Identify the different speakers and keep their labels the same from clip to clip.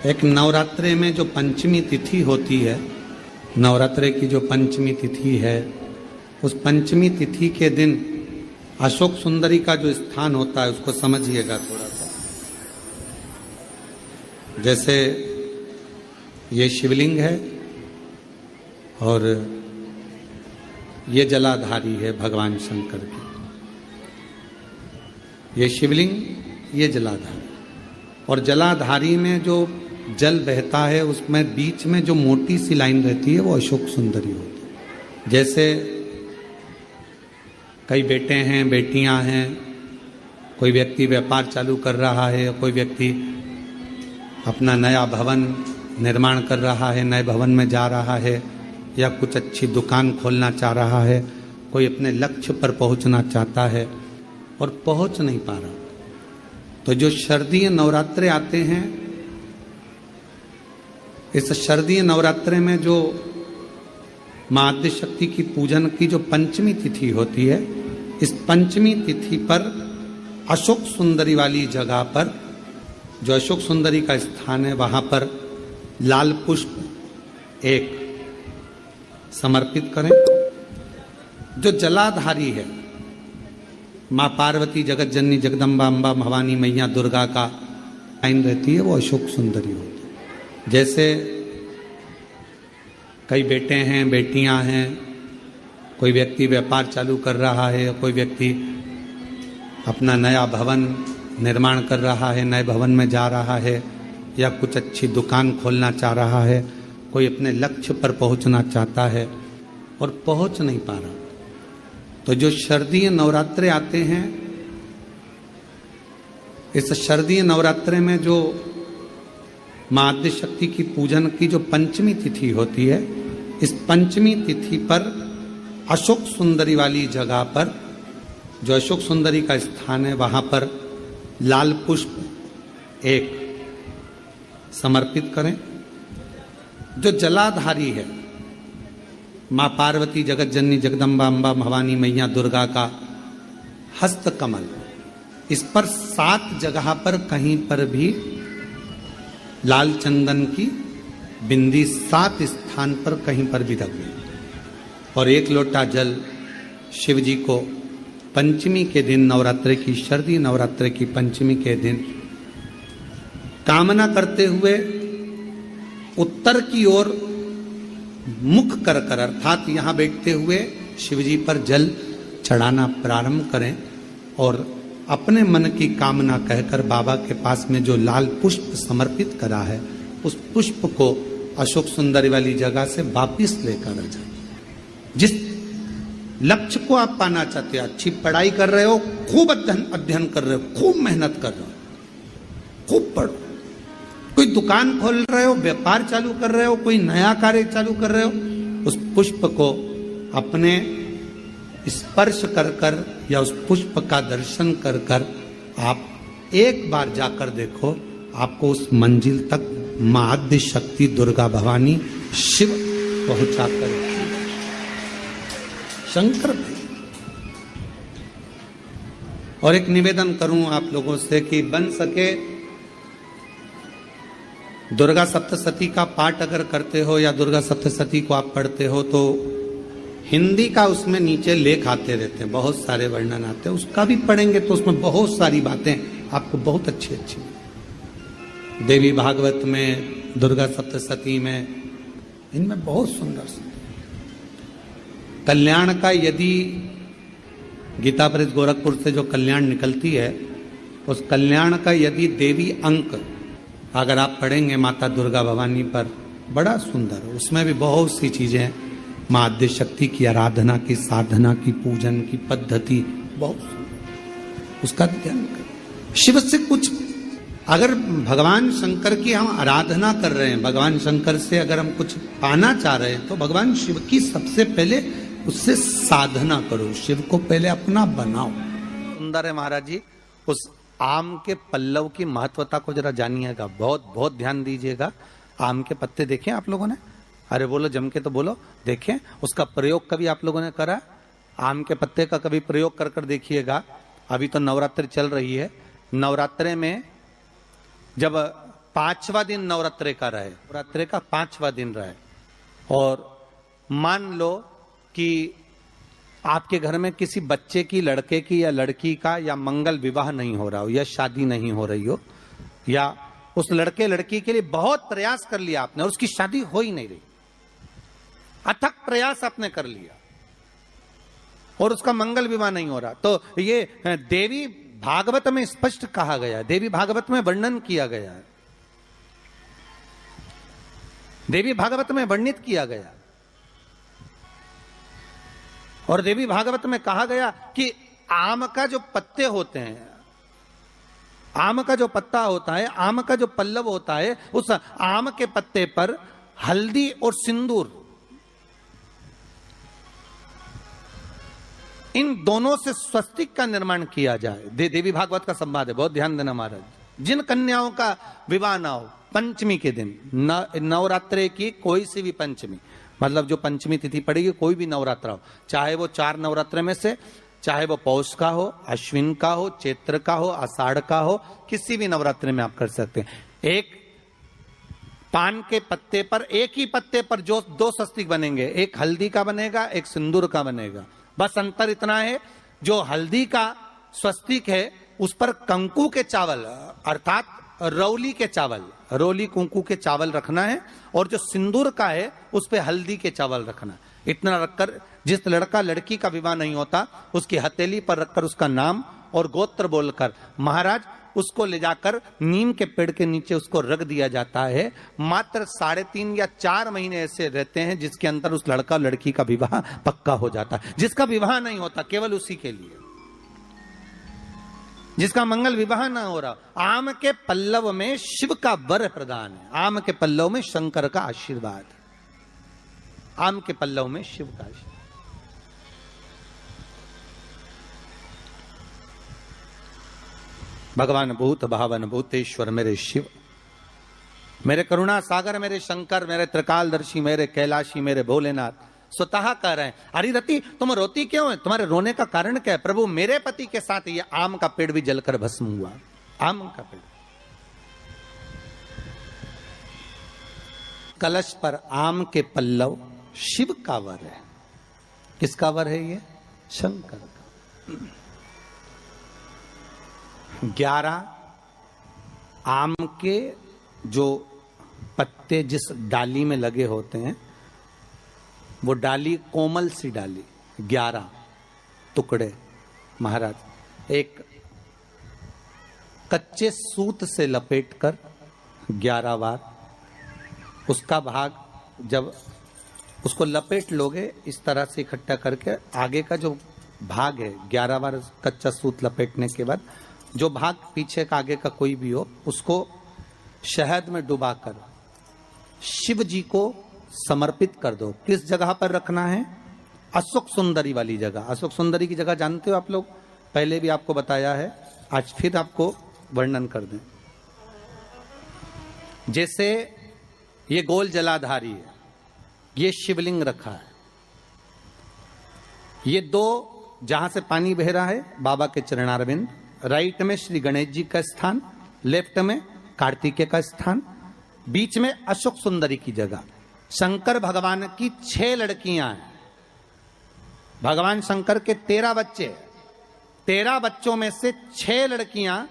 Speaker 1: एक नवरात्रे में जो पंचमी तिथि होती है, नवरात्रे की जो पंचमी तिथि है, उस पंचमी तिथि के दिन अशोक सुंदरी का जो स्थान होता है उसको समझिएगा थोड़ा सा। जैसे ये शिवलिंग है और ये जलाधारी है भगवान शंकर की। ये शिवलिंग, ये जलाधारी, और जलाधारी में जो जल बहता है उसमें बीच में जो मोटी सी लाइन रहती है वो अशोक सुंदरी होती है। जैसे कई बेटे हैं, बेटियां हैं, कोई व्यक्ति व्यापार चालू कर रहा है, कोई व्यक्ति अपना नया भवन निर्माण कर रहा है, नए भवन में जा रहा है, या कुछ अच्छी दुकान खोलना चाह रहा है, कोई अपने लक्ष्य पर पहुंचना चाहता है और पहुंच नहीं पा रहा, तो जो शारदीय नवरात्रे आते हैं, इस शारदीय नवरात्रे में जो मां आद्य शक्ति की पूजन की जो पंचमी तिथि होती है, इस पंचमी तिथि पर अशोक सुंदरी वाली जगह पर, जो अशोक सुंदरी का स्थान है, वहां पर लाल पुष्प एक समर्पित करें। जो जलाधारी है, मां पार्वती, जगत जननी, जगदम्बा, अम्बा, भवानी, मैया दुर्गा का लाइन रहती है, वो अशोक सुंदरी होती है। जैसे कई बेटे हैं, बेटियां हैं, कोई व्यक्ति व्यापार चालू कर रहा है, कोई व्यक्ति अपना नया भवन निर्माण कर रहा है, नए भवन में जा रहा है, या कुछ अच्छी दुकान खोलना चाह रहा है, कोई अपने लक्ष्य पर पहुंचना चाहता है और पहुंच नहीं पा रहा, तो जो शारदीय नवरात्रे आते हैं, इस शारदीय नवरात्रे में जो मां आद्य शक्ति की पूजन की जो पंचमी तिथि होती है, इस पंचमी तिथि पर अशोक सुंदरी वाली जगह पर, जो अशोक सुंदरी का स्थान है, वहां पर लाल पुष्प एक समर्पित करें। जो जलाधारी है, मां पार्वती, जगत जननी, जगदम्बा, अम्बा, भवानी, मैया दुर्गा का हस्त कमल, इस पर 7 जगह पर कहीं पर भी लाल चंदन की बिंदी 7 स्थान पर कहीं पर भी रख दें, और 1 लोटा जल शिव जी को पंचमी के दिन, नवरात्रे की, शारदीय नवरात्रे की पंचमी के दिन कामना करते हुए उत्तर की ओर मुख कर कर, अर्थात यहां बैठते हुए शिव जी पर जल चढ़ाना प्रारंभ करें, और अपने मन की कामना कहकर बाबा के पास में जो लाल पुष्प समर्पित करा है, उस पुष्प को अशोक सुंदरी वाली जगह से वापिस लेकर आ जाए। जिस लक्ष्य को आप पाना चाहते हो, अच्छी पढ़ाई कर रहे हो, खूब अध्ययन कर रहे हो, खूब मेहनत कर रहे हो, खूब पढ़ो, कोई दुकान खोल रहे हो, व्यापार चालू कर रहे हो, कोई नया कार्य चालू कर रहे हो, उस पुष्प को अपने स्पर्श कर कर या उस पुष्प का दर्शन कर कर आप एक बार जाकर देखो, आपको उस मंजिल तक मां आद्य शक्ति, दुर्गा, भवानी, शिव पहुंचा कर शंकर भाई। और एक निवेदन करूं आप लोगों से कि बन सके दुर्गा सप्तशती का पाठ अगर करते हो या दुर्गा सप्तशती को आप पढ़ते हो, तो हिंदी का उसमें नीचे लेख आते रहते हैं, बहुत सारे वर्णन आते हैं, उसका भी पढ़ेंगे तो उसमें बहुत सारी बातें आपको बहुत अच्छी अच्छी, देवी भागवत में, दुर्गा सप्तशती में, इनमें बहुत सुंदर सुंदर कल्याण का, यदि गीता प्रेस गोरखपुर से जो कल्याण निकलती है, उस कल्याण का यदि देवी अंक अगर आप पढ़ेंगे माता दुर्गा भवानी पर, बड़ा सुंदर, उसमें भी बहुत सी चीजें, मां आद्य शक्ति की आराधना की, साधना की, पूजन की पद्धति, बहुत सुंदर, उसका ध्यान करें। शिव से कुछ, अगर भगवान शंकर की हम आराधना कर रहे हैं, भगवान शंकर से अगर हम कुछ पाना चाह रहे हैं, तो भगवान शिव की सबसे पहले उससे साधना करो, शिव को पहले अपना बनाओ। सुंदर है महाराज जी। उस आम के पल्लव की महत्वता को जरा जानिएगा, बहुत बहुत ध्यान दीजिएगा। आम के पत्ते देखे आप लोगों ने? अरे बोलो, जम के तो बोलो, देखें। उसका प्रयोग कभी आप लोगों ने करा? आम के पत्ते का कभी प्रयोग कर कर देखिएगा। अभी तो नवरात्रि चल रही है, नवरात्रे में जब 5वां दिन नवरात्रे का रहे, नवरात्रे का 5वां दिन रहे, और मान लो कि आपके घर में किसी बच्चे की, लड़के की या लड़की का या मंगल विवाह नहीं हो रहा हो, या शादी नहीं हो रही हो, या उस लड़के लड़की के लिए बहुत प्रयास कर लिया आपने और उसकी शादी हो ही नहीं रही, अथक प्रयास आपने कर लिया और उसका मंगल विवाह नहीं हो रहा, तो ये देवी भागवत में स्पष्ट कहा गया है, देवी भागवत में वर्णन किया गया है, देवी भागवत में वर्णित किया गया, और देवी भागवत में कहा गया कि आम का जो पत्ते होते हैं, आम का जो पत्ता होता है, आम का जो पल्लव होता है, उस आम के पत्ते पर हल्दी और सिंदूर, इन दोनों से स्वस्तिक का निर्माण किया जाए। देवी भागवत का संवाद है, बहुत ध्यान देना महाराज। जिन कन्याओं का विवाह ना हो पंचमी के दिन, नवरात्रे की कोई सी भी पंचमी, मतलब जो पंचमी तिथि पड़ेगी, कोई भी नवरात्रा हो, चाहे वो 4 नवरात्रे में से, चाहे वो पौष का हो, अश्विन का हो, चैत्र का हो, आषाढ़ का हो, किसी भी नवरात्रे में आप कर सकते हैं। एक पान के पत्ते पर, एक ही पत्ते पर जो 2 स्वस्तिक बनेंगे, एक हल्दी का बनेगा, एक सिंदूर का बनेगा। बस अंतर इतना है, जो हल्दी का स्वस्तिक है उस पर कंकु के चावल अर्थात रौली के चावल, रोली कुंकू के चावल रखना है, और जो सिंदूर का है उस पे हल्दी के चावल रखना। इतना रखकर जिस लड़का लड़की का विवाह नहीं होता उसकी हथेली पर रखकर उसका नाम और गोत्र बोलकर महाराज उसको ले जाकर नीम के पेड़ के नीचे उसको रख दिया जाता है। मात्र 3.5 या 4 महीने ऐसे रहते हैं जिसके अंदर उस लड़का लड़की का विवाह पक्का हो जाता है। जिसका विवाह नहीं होता केवल उसी के लिए, जिसका मंगल विवाह ना हो रहा, आम के पल्लव में शिव का वर प्रदान है, आम के पल्लव में शंकर का आशीर्वाद, आम के पल्लव में शिव का आशीर्वाद। भगवान भूत भावन भूतेश्वर मेरे शिव, मेरे करुणा सागर, मेरे शंकर, मेरे त्रिकालदर्शी, मेरे कैलाशी, मेरे भोलेनाथ स्वतः कह रहे हैं, अरिरति तुम रोती क्यों है, तुम्हारे रोने का कारण क्या है? प्रभु मेरे पति के साथ ये आम का पेड़ भी जलकर भस्म हुआ, आम का पेड़। कलश पर आम के पल्लव शिव का वर है। किसका वर है ये? शंकर का। 11 आम के जो पत्ते जिस डाली में लगे होते हैं, वो डाली कोमल सी डाली, 11 टुकड़े महाराज एक कच्चे सूत से लपेटकर 11 बार, उसका भाग जब उसको लपेट लोगे इस तरह से इकट्ठा करके, आगे का जो भाग है 11 बार कच्चा सूत लपेटने के बाद जो भाग पीछे का आगे का कोई भी हो, उसको शहद में डुबाकर शिव जी को समर्पित कर दो। किस जगह पर रखना है? अशोक सुंदरी वाली जगह। अशोक सुंदरी की जगह जानते हो आप लोग, पहले भी आपको बताया है, आज फिर आपको वर्णन कर दें। जैसे ये गोल जलाधारी है, ये शिवलिंग रखा है, ये 2 जहां से पानी बह रहा है बाबा के चरणारविंद, राइट में श्री गणेश जी का स्थान, लेफ्ट में कार्तिकेय का स्थान, बीच में अशोक सुंदरी की जगह। शंकर भगवान की 6 लड़कियां हैं। भगवान शंकर के 13 बच्चे, 13 बच्चों में से 6 लड़कियां,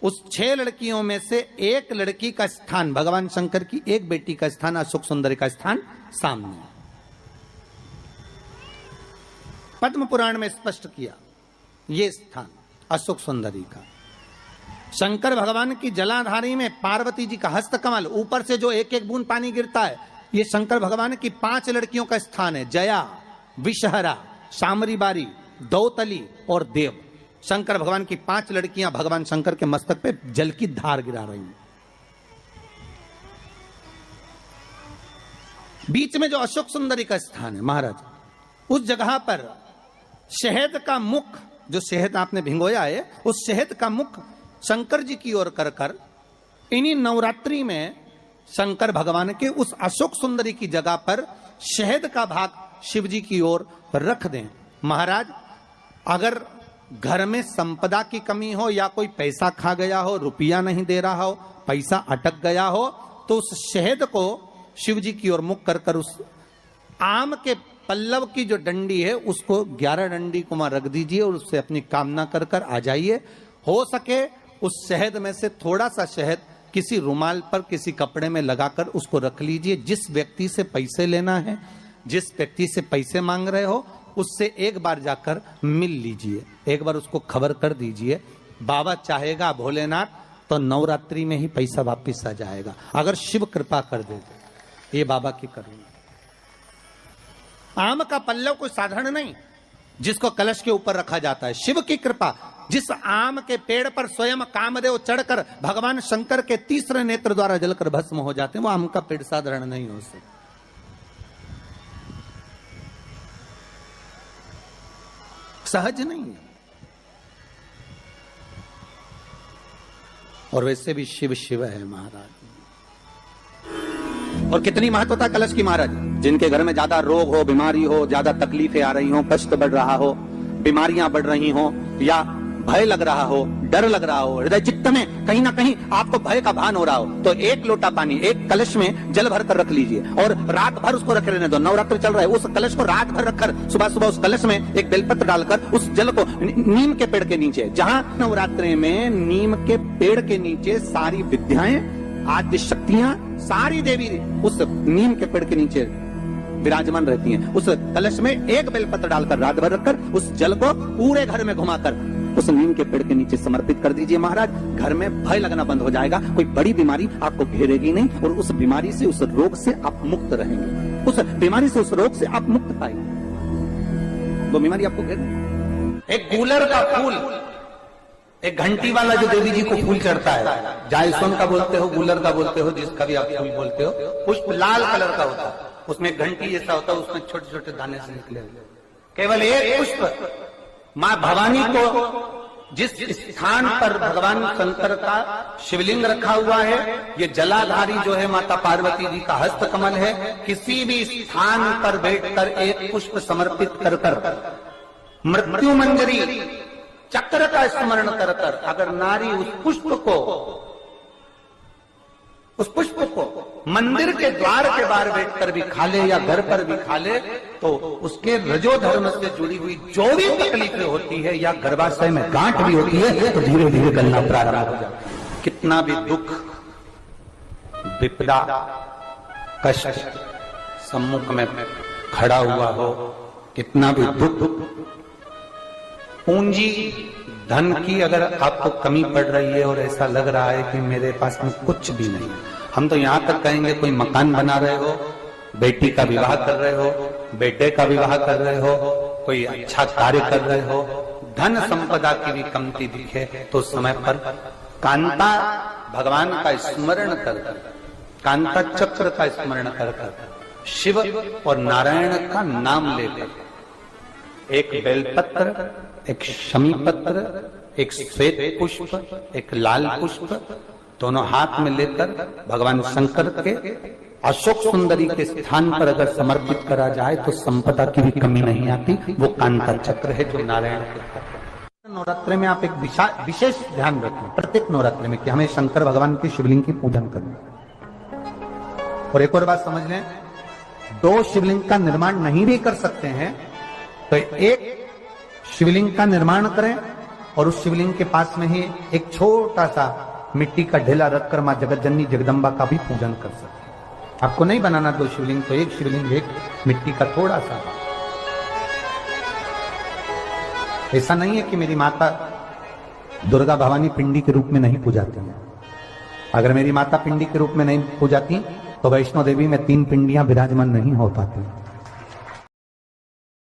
Speaker 1: उस 6 लड़कियों में से एक लड़की का स्थान, भगवान शंकर की एक बेटी का स्थान, अशोक सुंदरी का स्थान सामने। पद्म पुराण में स्पष्ट किया ये स्थान अशोक सुंदरी का। शंकर भगवान की जलाधारी में पार्वती जी का हस्तकमल, ऊपर से जो एक एक बूंद पानी गिरता है, ये शंकर भगवान की 5 लड़कियों का स्थान है। जया, विषहरा, शामरी बारी, दौतली और देव। शंकर भगवान की 5 लड़कियां भगवान शंकर के मस्तक पे जल की धार गिरा रही हैं। बीच में जो अशोक सुंदरी का स्थान है महाराज, उस जगह पर शहद का मुख, जो शहद आपने भिंगोया है, उस शहद का मुख शंकर जी की ओर कर कर इन्हीं नवरात्रि में शंकर भगवान के उस अशोक सुंदरी की जगह पर शहद का भाग शिव जी की ओर रख दें। महाराज अगर घर में संपदा की कमी हो या कोई पैसा खा गया हो, रुपया नहीं दे रहा हो, पैसा अटक गया हो, तो उस शहद को शिव जी की ओर मुख कर कर उस आम के पल्लव की जो डंडी है उसको 11 डंडी को वहां रख दीजिए और उससे अपनी कामना कर कर आ जाइए। हो सके उस शहद में से थोड़ा सा शहद किसी रुमाल पर किसी कपड़े में लगाकर उसको रख लीजिए। जिस व्यक्ति से पैसे लेना है, जिस व्यक्ति से पैसे मांग रहे हो, उससे एक बार जाकर मिल लीजिए, एक बार उसको खबर कर दीजिए। बाबा चाहेगा भोलेनाथ तो नवरात्रि में ही पैसा वापिस आ जाएगा, अगर शिव कृपा कर दे। ये बाबा की करुणा। आम का पल्लव कोई साधारण नहीं जिसको कलश के ऊपर रखा जाता है, शिव की कृपा। जिस आम के पेड़ पर स्वयं कामदेव चढ़कर भगवान शंकर के तीसरे नेत्र द्वारा जलकर भस्म हो जाते हैं, वो आम का पेड़ साधारण नहीं हो सकता। सहज नहीं है। और वैसे भी शिव शिव है महाराज। और कितनी महत्वता कलश की महाराज। जिनके घर में ज्यादा रोग हो, बीमारी हो, ज्यादा तकलीफें आ रही हो, कष्ट बढ़ रहा हो, बीमारियां बढ़ रही हो, या भय लग रहा हो, डर लग रहा हो, हृदय चित्त में कहीं ना कहीं आपको भय का भान हो रहा हो, तो एक लोटा पानी एक कलश में जल भर कर रख लीजिए और रात भर उसको रखे रहने दो। नवरात्र चल रहा है, उस कलश को रात भर रखकर सुबह सुबह उस कलश में एक बेलपत्र डालकर उस जल को नीम के पेड़ के नीचे, जहां नवरात्रि में नीम के पेड़ के नीचे सारी विद्याएं, आद्य शक्तियां, सारी देवी उस नीम के पेड़ के नीचे विराजमान रहती हैं। उस कलश में एक बेलपत्र डालकर रात भर रखकर उस जल को पूरे घर में घुमाकर उस नीम के पेड़ के नीचे समर्पित कर दीजिए महाराज। घर में भय लगना बंद हो जाएगा, कोई बड़ी बीमारी आपको घेरेगी नहीं और उस बीमारी से, उस रोग से आप मुक्त रहेंगे। उस बीमारी से, उस रोग से आप मुक्त पाएंगे। वो बीमारी आपको घेरे। एक गूलर का फूल, एक घंटी वाला जो देवी जी को फूल चढ़ता है, जायसोन का बोलते हो, गूलर का बोलते हो, जिसका भी आप फूल बोलते हो, पुष्प लाल कलर का होता है, उसमें घंटी जैसा होता है, उसमें छोटे छोटे दाने से निकले। केवल एक पुष्प मां भवानी को जिस स्थान पर भगवान शंकर का शिवलिंग रखा हुआ है, ये जलाधारी जो है माता पार्वती जी का हस्त कमल है, किसी भी स्थान पर बैठकर एक पुष्प समर्पित कर कर मृत्यु मंजरी चक्र का स्मरण कर कर अगर नारी उस पुष्प को मंदिर के द्वार के बाहर बैठकर भी खा ले या घर पर भी खा ले, तो उसके रजो धर्म से जुड़ी हुई जो भी तकलीफें होती है या गर्भाशय में गांठ भी होती है, तो धीरे धीरे गलना प्रारंभ हो जाता है। कितना भी दुख, विपदा, कष्ट सम्मुख में खड़ा हुआ हो, कितना भी दुख, पूंजी धन की अगर आपको कमी पड़ रही है और ऐसा लग रहा है कि मेरे पास में कुछ भी नहीं, हम तो यहां तक कहेंगे कोई मकान बना रहे हो, बेटी का विवाह कर रहे हो, बेटे का विवाह कर रहे हो, कोई अच्छा कार्य कर रहे हो, धन संपदा की भी कमती दिखे, तो समय पर कांता भगवान का स्मरण कर, कांता चक्र का स्मरण कर, शिव और नारायण का नाम लेकर, एक बेलपत्र, एक शमी पत्र, एक श्वेत पुष्प, एक लाल पुष्प, दोनों हाथ में लेकर भगवान शंकर के अशोक सुंदरी के स्थान पर अगर समर्पित करा जाए तो संपदा की भी कमी नहीं आती। वो कांता चक्र है जो नारायण के। नवरात्रि में आप एक विशेष ध्यान रखें प्रत्येक नवरात्रि में कि हमें शंकर भगवान के शिवलिंग की पूजन करनी। और एक और बात समझ लें, दो शिवलिंग का निर्माण नहीं भी कर सकते हैं तो एक शिवलिंग का निर्माण करें और उस शिवलिंग के पास में ही एक छोटा सा मिट्टी का ढेला रखकर मां जगत जननी जगदम्बा का भी पूजन कर सकते हैं। आपको नहीं बनाना दो शिवलिंग, तो एक शिवलिंग, एक मिट्टी का थोड़ा सा। ऐसा नहीं है कि मेरी माता दुर्गा भवानी पिंडी के रूप में नहीं पूजाती है। अगर मेरी माता पिंडी के रूप में नहीं पूजाती तो वैष्णो देवी में 3 पिंडियां विराजमान नहीं हो पाती।